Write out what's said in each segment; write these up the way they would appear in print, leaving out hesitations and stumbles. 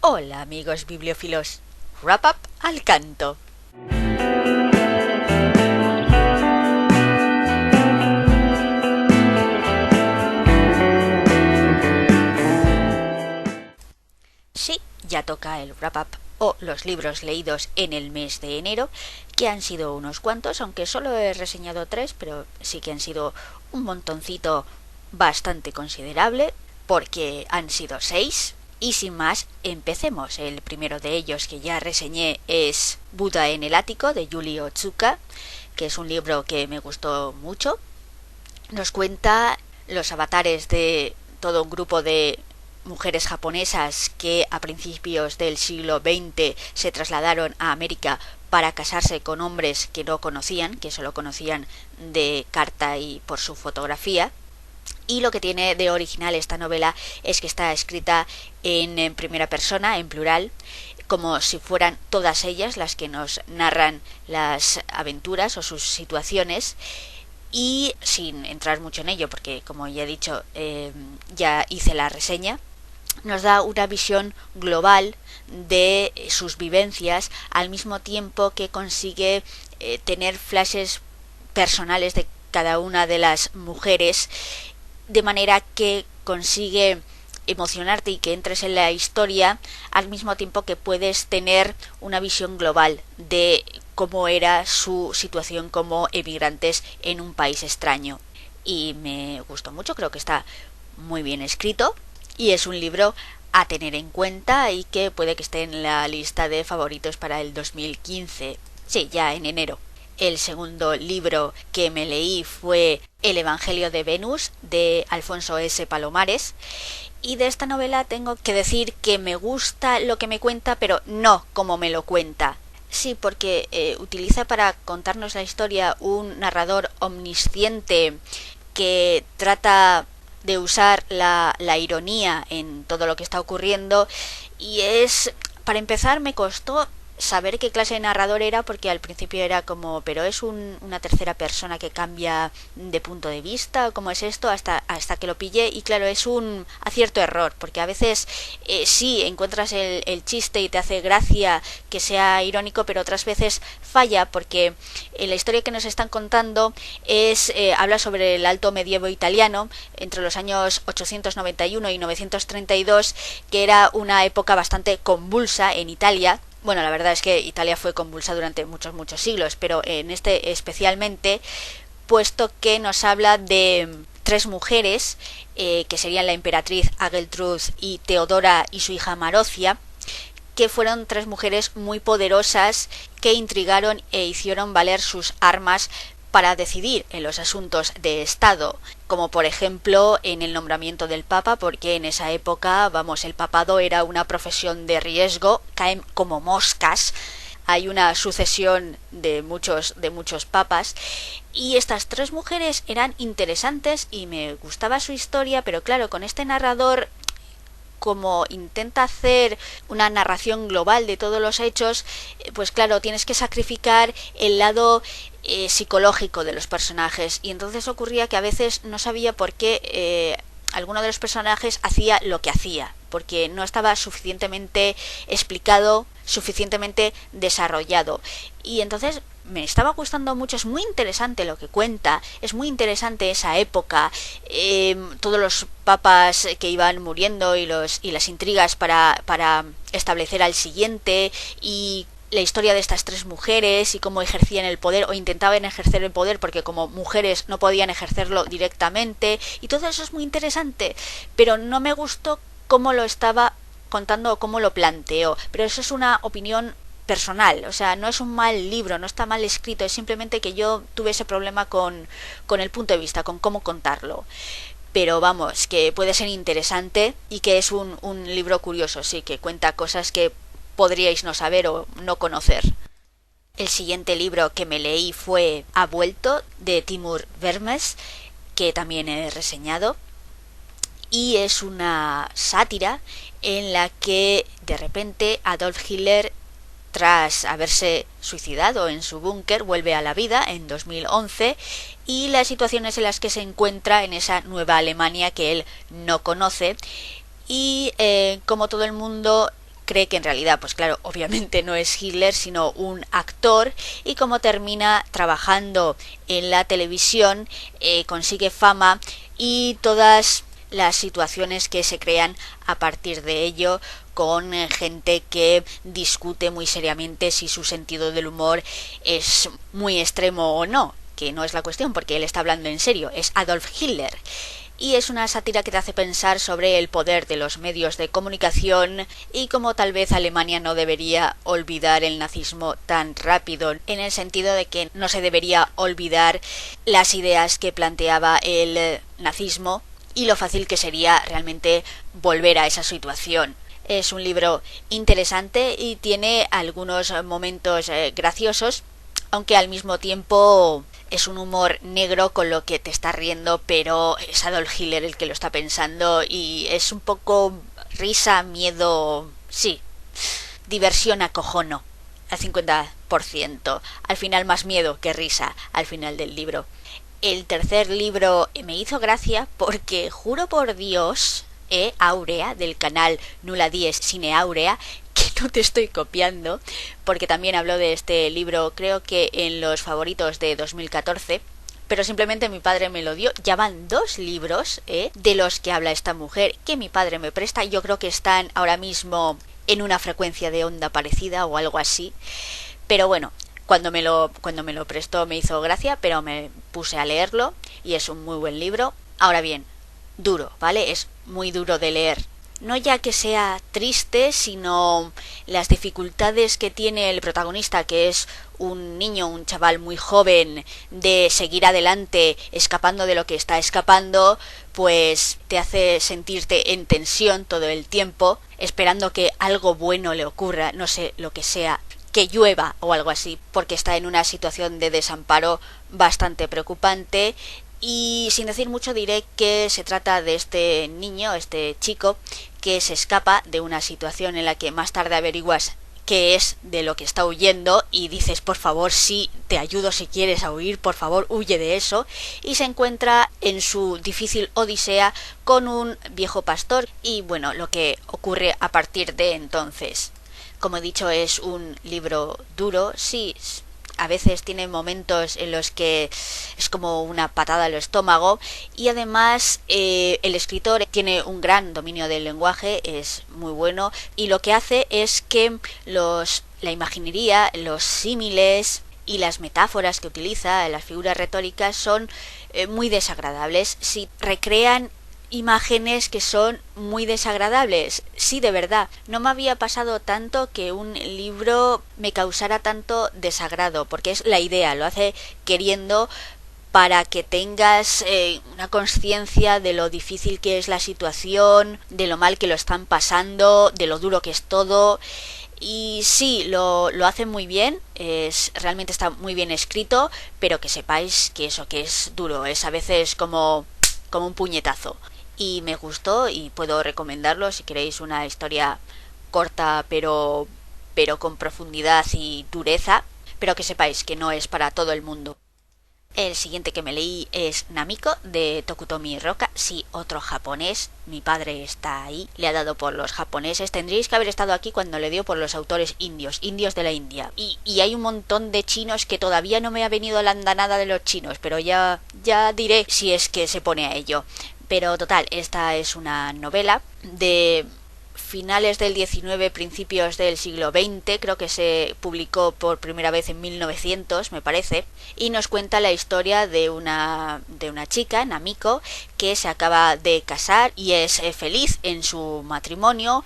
Hola amigos bibliófilos, Wrap Up al canto. Sí, ya toca el Wrap Up o los libros leídos en el mes de enero, que han sido unos cuantos, aunque solo he reseñado 3, pero sí que han sido un montoncito bastante considerable, porque han sido 6. Y sin más, empecemos. El primero de ellos que ya reseñé es Buda en el ático, de Yuri Otsuka, que es un libro que me gustó mucho. Nos cuenta los avatares de todo un grupo de mujeres japonesas que a principios del siglo XX se trasladaron a América para casarse con hombres que no conocían, que solo conocían de carta y por su fotografía. Y lo que tiene de original esta novela es que está escrita en primera persona, en plural, como si fueran todas ellas las que nos narran las aventuras o sus situaciones. Y sin entrar mucho en ello, porque como ya he dicho, ya hice la reseña, nos da una visión global de sus vivencias, al mismo tiempo que consigue tener flashes personales de cada una de las mujeres, de manera que consigue emocionarte y que entres en la historia, al mismo tiempo que puedes tener una visión global de cómo era su situación como emigrantes en un país extraño. Y me gustó mucho, creo que está muy bien escrito y es un libro a tener en cuenta y que puede que esté en la lista de favoritos para el 2015. Sí, ya en enero. El segundo libro que me leí fue El Evangelio de Venus, de Alfonso S. Palomares. Y de esta novela tengo que decir que me gusta lo que me cuenta, pero no como me lo cuenta. Sí, porque utiliza para contarnos la historia un narrador omnisciente que trata de usar la ironía en todo lo que está ocurriendo. Y para empezar, me costó saber qué clase de narrador era, porque al principio era como, pero es una tercera persona que cambia de punto de vista, ¿cómo es esto? Hasta que lo pillé. Y claro, es un acierto error, porque a veces sí encuentras el chiste y te hace gracia que sea irónico, pero otras veces falla, porque la historia que nos están contando habla sobre el alto medievo italiano entre los años 891 y 932, que era una época bastante convulsa en Italia. Bueno, la verdad es que Italia fue convulsa durante muchos siglos, pero en este especialmente, puesto que nos habla de 3 mujeres, que serían la emperatriz Ageltrud y Teodora y su hija Marocia, que fueron 3 mujeres muy poderosas que intrigaron e hicieron valer sus armas para decidir en los asuntos de Estado, como por ejemplo en el nombramiento del Papa, porque en esa época, el papado era una profesión de riesgo, caen como moscas, hay una sucesión de muchos papas, y estas 3 mujeres eran interesantes y me gustaba su historia, pero claro, con este narrador, como intenta hacer una narración global de todos los hechos, pues claro, tienes que sacrificar el lado psicológico de los personajes, y entonces ocurría que a veces no sabía por qué alguno de los personajes hacía lo que hacía, porque no estaba suficientemente explicado, suficientemente desarrollado. Y entonces me estaba gustando mucho, es muy interesante lo que cuenta, es muy interesante esa época, todos los papas que iban muriendo y las intrigas para establecer al siguiente, y la historia de estas 3 mujeres y cómo ejercían el poder o intentaban ejercer el poder, porque como mujeres no podían ejercerlo directamente, y todo eso es muy interesante, pero no me gustó cómo lo estaba contando o cómo lo planteó, pero eso es una opinión personal, o sea, no es un mal libro, no está mal escrito, es simplemente que yo tuve ese problema con el punto de vista, con cómo contarlo. Pero vamos, que puede ser interesante y que es un libro curioso, sí, que cuenta cosas que podríais no saber o no conocer. El siguiente libro que me leí fue Ha vuelto, de Timur Vermes, que también he reseñado, y es una sátira en la que de repente Adolf Hitler, tras haberse suicidado en su búnker, vuelve a la vida en 2011, y las situaciones en las que se encuentra en esa nueva Alemania que él no conoce, y como todo el mundo cree que en realidad, pues claro, obviamente no es Hitler, sino un actor, y como termina trabajando en la televisión, consigue fama y todas las situaciones que se crean a partir de ello, con gente que discute muy seriamente si su sentido del humor es muy extremo o no, que no es la cuestión porque él está hablando en serio, es Adolf Hitler. Y es una sátira que te hace pensar sobre el poder de los medios de comunicación y cómo tal vez Alemania no debería olvidar el nazismo tan rápido, en el sentido de que no se debería olvidar las ideas que planteaba el nazismo y lo fácil que sería realmente volver a esa situación. Es un libro interesante y tiene algunos momentos graciosos, aunque al mismo tiempo es un humor negro con lo que te estás riendo, pero es Adolf Hitler el que lo está pensando y es un poco risa, miedo, sí, diversión, acojono al 50%, al final más miedo que risa al final del libro. El tercer libro me hizo gracia porque, juro por Dios, Áurea, del canal Nula Dies Cine Áurea, que no te estoy copiando, porque también habló de este libro, creo que en los favoritos de 2014, pero simplemente mi padre me lo dio. Ya van 2 libros de los que habla esta mujer, que mi padre me presta. Yo creo que están ahora mismo en una frecuencia de onda parecida o algo así, pero bueno, cuando me lo prestó me hizo gracia, pero me puse a leerlo y es un muy buen libro. Ahora bien, duro, ¿vale? Es muy duro de leer. No ya que sea triste, sino las dificultades que tiene el protagonista, que es un niño, un chaval muy joven, de seguir adelante escapando de lo que está escapando, pues te hace sentirte en tensión todo el tiempo, esperando que algo bueno le ocurra, no sé lo que sea, que llueva o algo así, porque está en una situación de desamparo bastante preocupante. Y sin decir mucho diré que se trata de este niño, este chico, que se escapa de una situación en la que más tarde averiguas qué es de lo que está huyendo y dices, por favor, sí, te ayudo si quieres a huir, por favor, huye de eso, y se encuentra en su difícil odisea con un viejo pastor y bueno, lo que ocurre a partir de entonces. Como he dicho, es un libro duro, sí, a veces tiene momentos en los que es como una patada al estómago y además el escritor tiene un gran dominio del lenguaje, es muy bueno y lo que hace es que la imaginería, los símiles y las metáforas que utiliza, las figuras retóricas son muy desagradables. Si recrean imágenes que son muy desagradables. Sí, de verdad, no me había pasado tanto que un libro me causara tanto desagrado, porque es la idea, lo hace queriendo para que tengas una conciencia de lo difícil que es la situación, de lo mal que lo están pasando, de lo duro que es todo. Y sí, lo hace muy bien, realmente está muy bien escrito, pero que sepáis que eso que es duro, es a veces como un puñetazo. Y me gustó y puedo recomendarlo si queréis una historia corta pero con profundidad y dureza, pero que sepáis que no es para todo el mundo. El siguiente que me leí es Namiko, de Tokutomi Roka. Sí, otro japonés. Mi padre está ahí. Le ha dado por los japoneses. Tendríais que haber estado aquí cuando le dio por los autores indios de la India. Y hay un montón de chinos que todavía no me ha venido la andanada de los chinos, pero ya diré si es que se pone a ello. Pero total, esta es una novela de finales del XIX, principios del siglo XX, creo que se publicó por primera vez en 1900, me parece, y nos cuenta la historia de una chica, Namiko, que se acaba de casar y es feliz en su matrimonio,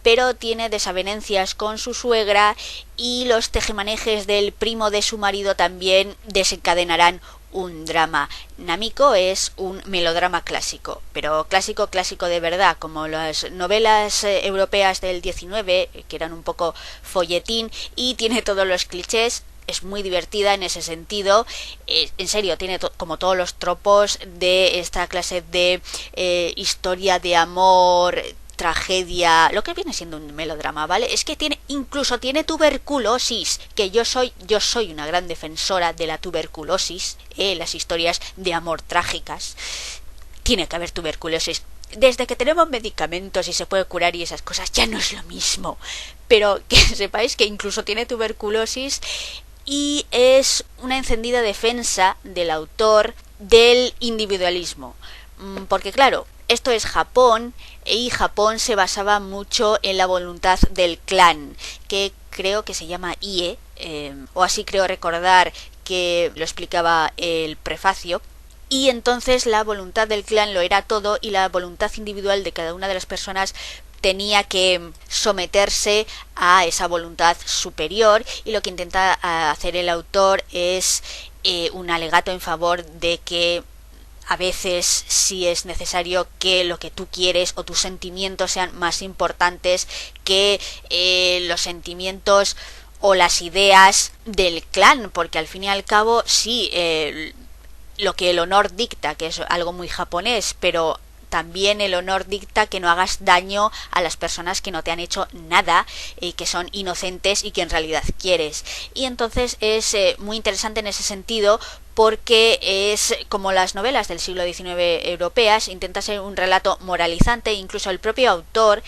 pero tiene desavenencias con su suegra y los tejemanejes del primo de su marido también desencadenarán un drama. Namiko es un melodrama clásico, pero clásico de verdad, como las novelas europeas del 19, que eran un poco folletín, y tiene todos los clichés. Es muy divertida en ese sentido, en serio, tiene como todos los tropos de esta clase de historia de amor, tragedia, lo que viene siendo un melodrama, ¿vale? Es que incluso tiene tuberculosis, que yo soy una gran defensora de la tuberculosis, las historias de amor trágicas. Tiene que haber tuberculosis desde que tenemos medicamentos y se puede curar y esas cosas, ya no es lo mismo. Pero que sepáis que incluso tiene tuberculosis y es una encendida defensa del autor del individualismo. Porque claro, esto es Japón y Japón se basaba mucho en la voluntad del clan, que creo que se llama IE, o así creo recordar que lo explicaba el prefacio. Y entonces la voluntad del clan lo era todo y la voluntad individual de cada una de las personas tenía que someterse a esa voluntad superior, y lo que intenta hacer el autor es un alegato en favor de que a veces sí es necesario que lo que tú quieres o tus sentimientos sean más importantes que los sentimientos o las ideas del clan, porque al fin y al cabo sí, lo que el honor dicta, que es algo muy japonés, pero también el honor dicta que no hagas daño a las personas que no te han hecho nada y que son inocentes y que en realidad quieres. Y entonces es muy interesante en ese sentido, porque es como las novelas del siglo XIX europeas, intenta ser un relato moralizante. Incluso el propio autor,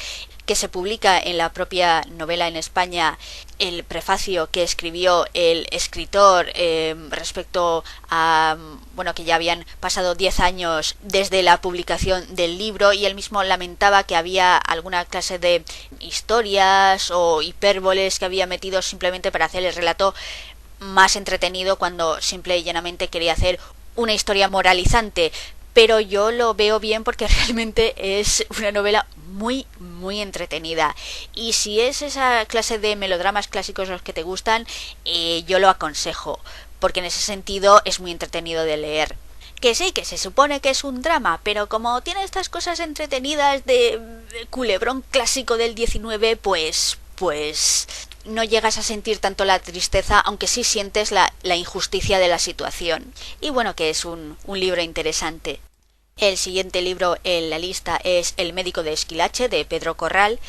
que se publica en la propia novela en España, el prefacio que escribió el escritor respecto a, bueno, que ya habían pasado 10 años desde la publicación del libro, y él mismo lamentaba que había alguna clase de historias o hipérboles que había metido simplemente para hacer el relato más entretenido, cuando simple y llanamente quería hacer una historia moralizante. Pero yo lo veo bien porque realmente es una novela muy entretenida, y si es esa clase de melodramas clásicos los que te gustan, yo lo aconsejo, porque en ese sentido es muy entretenido de leer. Que sí, que se supone que es un drama, pero como tiene estas cosas entretenidas de culebrón clásico del 19, pues no llegas a sentir tanto la tristeza, aunque sí sientes la injusticia de la situación. Y bueno, que es un libro interesante. El siguiente libro en la lista es El médico de Esquilache, de Pedro Corral,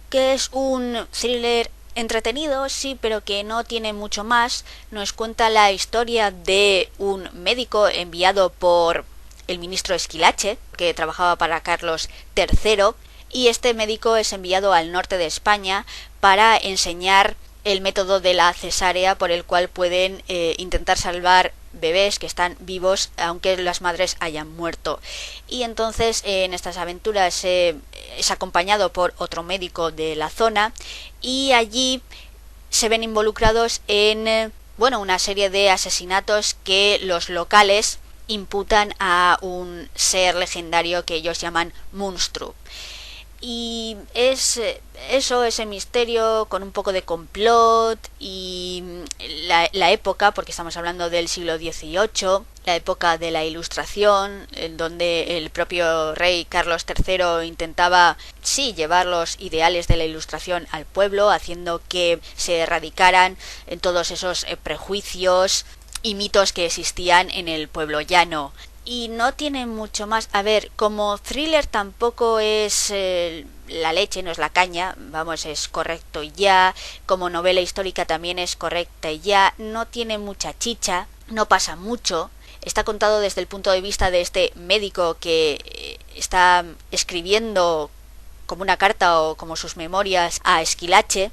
que es un thriller entretenido, sí, pero que no tiene mucho más. Nos cuenta la historia de un médico enviado por el ministro Esquilache, que trabajaba para Carlos III, y este médico es enviado al norte de España para enseñar el método de la cesárea, por el cual pueden intentar salvar bebés que están vivos aunque las madres hayan muerto. Y entonces en estas aventuras es acompañado por otro médico de la zona, y allí se ven involucrados en bueno, una serie de asesinatos que los locales imputan a un ser legendario que ellos llaman monstruo. Y es eso, ese misterio con un poco de complot, y la época, porque estamos hablando del siglo XVIII, la época de la Ilustración, en donde el propio rey Carlos III intentaba, sí, llevar los ideales de la Ilustración al pueblo, haciendo que se erradicaran todos esos prejuicios y mitos que existían en el pueblo llano. Y no tiene mucho más. A ver, como thriller tampoco es la leche, no es la caña, vamos, es correcto y ya. Como novela histórica también es correcta y ya. No tiene mucha chicha, no pasa mucho. Está contado desde el punto de vista de este médico que está escribiendo como una carta o como sus memorias a Esquilache,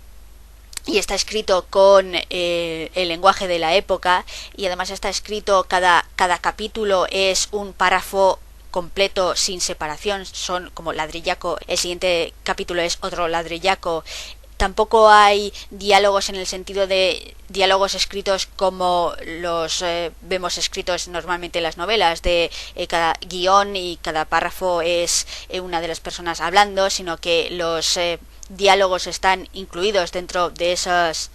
y está escrito con el lenguaje de la época, y además está escrito, cada capítulo es un párrafo completo sin separación, son como ladrillaco, el siguiente capítulo es otro ladrillaco. Tampoco hay diálogos en el sentido de diálogos escritos como los vemos escritos normalmente en las novelas, de cada guión y cada párrafo es una de las personas hablando, sino que los diálogos están incluidos dentro de esos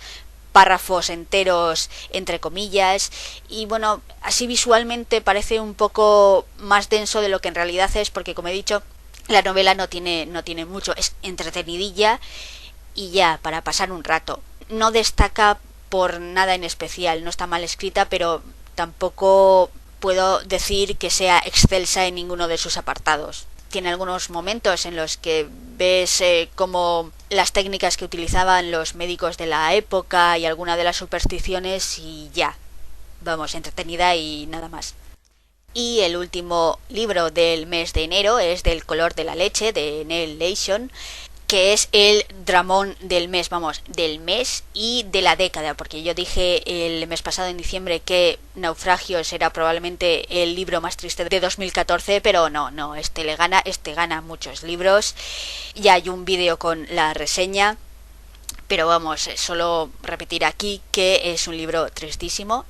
párrafos enteros entre comillas, y bueno, así visualmente parece un poco más denso de lo que en realidad es, porque como he dicho, la novela no tiene mucho, es entretenidilla y ya, para pasar un rato. No destaca por nada en especial, no está mal escrita, pero tampoco puedo decir que sea excelsa en ninguno de sus apartados. Tiene algunos momentos en los que ves como las técnicas que utilizaban los médicos de la época y alguna de las supersticiones, y ya, vamos, entretenida y nada más. Y el último libro del mes de enero es Del color de la leche, de Neil Leishon, que es el dramón del mes, vamos, del mes y de la década, porque yo dije el mes pasado en diciembre que Naufragios era probablemente el libro más triste de 2014, pero no, este gana muchos libros. Ya hay un vídeo con la reseña, pero vamos, solo repetir aquí que es un libro tristísimo,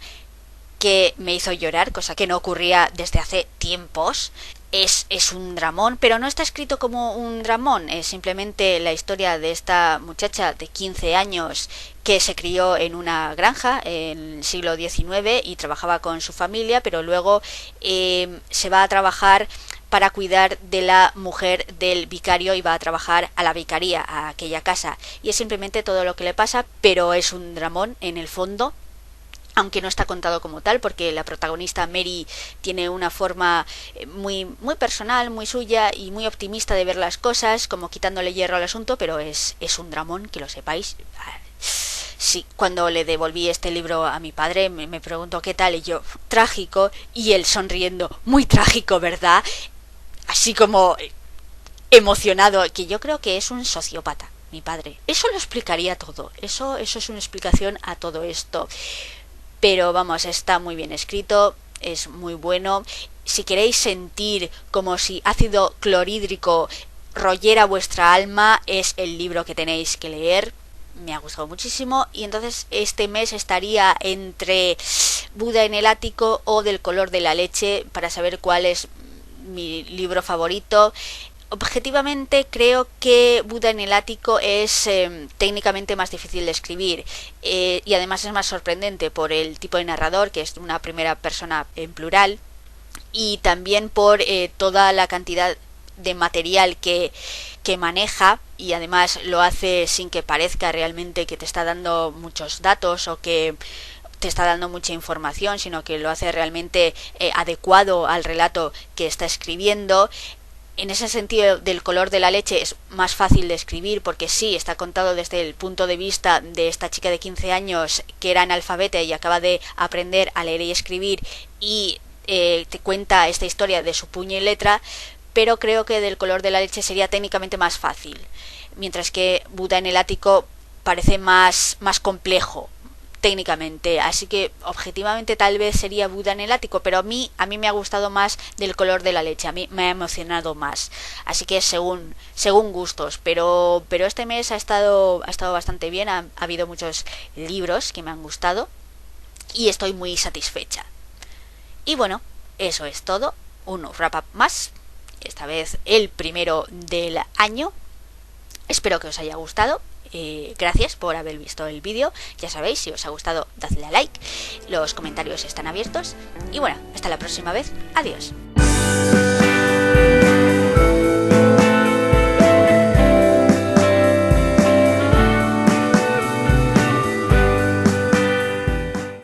que me hizo llorar, cosa que no ocurría desde hace tiempos. Es un dramón, pero no está escrito como un dramón, es simplemente la historia de esta muchacha de 15 años que se crió en una granja en el siglo XIX y trabajaba con su familia, pero luego se va a trabajar para cuidar de la mujer del vicario y va a trabajar a la vicaría, a aquella casa. Y es simplemente todo lo que le pasa, pero es un dramón en el fondo, aunque no está contado como tal, porque la protagonista Mary tiene una forma muy personal, muy suya y muy optimista de ver las cosas, como quitándole hierro al asunto, pero es un dramón, que lo sepáis. Sí, cuando le devolví este libro a mi padre me preguntó qué tal, y yo, trágico, y él sonriendo, muy trágico, ¿verdad? Así como emocionado, que yo creo que es un sociópata, mi padre. Eso lo explicaría todo, eso es una explicación a todo esto. Pero vamos, está muy bien escrito, es muy bueno. Si queréis sentir como si ácido clorhídrico royera vuestra alma, es el libro que tenéis que leer. Me ha gustado muchísimo, y entonces este mes estaría entre Buda en el ático o Del color de la leche para saber cuál es mi libro favorito. Objetivamente creo que Buda en el ático es técnicamente más difícil de escribir, y además es más sorprendente por el tipo de narrador, que es una primera persona en plural, y también por toda la cantidad de material que maneja, y además lo hace sin que parezca realmente que te está dando muchos datos o que te está dando mucha información, sino que lo hace realmente adecuado al relato que está escribiendo. En ese sentido, Del color de la leche es más fácil de escribir, porque sí, está contado desde el punto de vista de esta chica de 15 años que era analfabeta y acaba de aprender a leer y escribir, y te cuenta esta historia de su puño y letra, pero creo que Del color de la leche sería técnicamente más fácil, mientras que Buda en el ático parece más complejo técnicamente, así que objetivamente tal vez sería Buda en el ático, pero a mí me ha gustado más Del color de la leche, a mí me ha emocionado más, así que según gustos, pero este mes ha estado bastante bien, ha habido muchos libros que me han gustado y estoy muy satisfecha. Y bueno, eso es todo, un wrap up más, esta vez el primero del año. Espero que os haya gustado. Gracias por haber visto el vídeo. Ya sabéis, si os ha gustado, dadle a like. Los comentarios están abiertos. Y bueno, hasta la próxima vez. Adiós.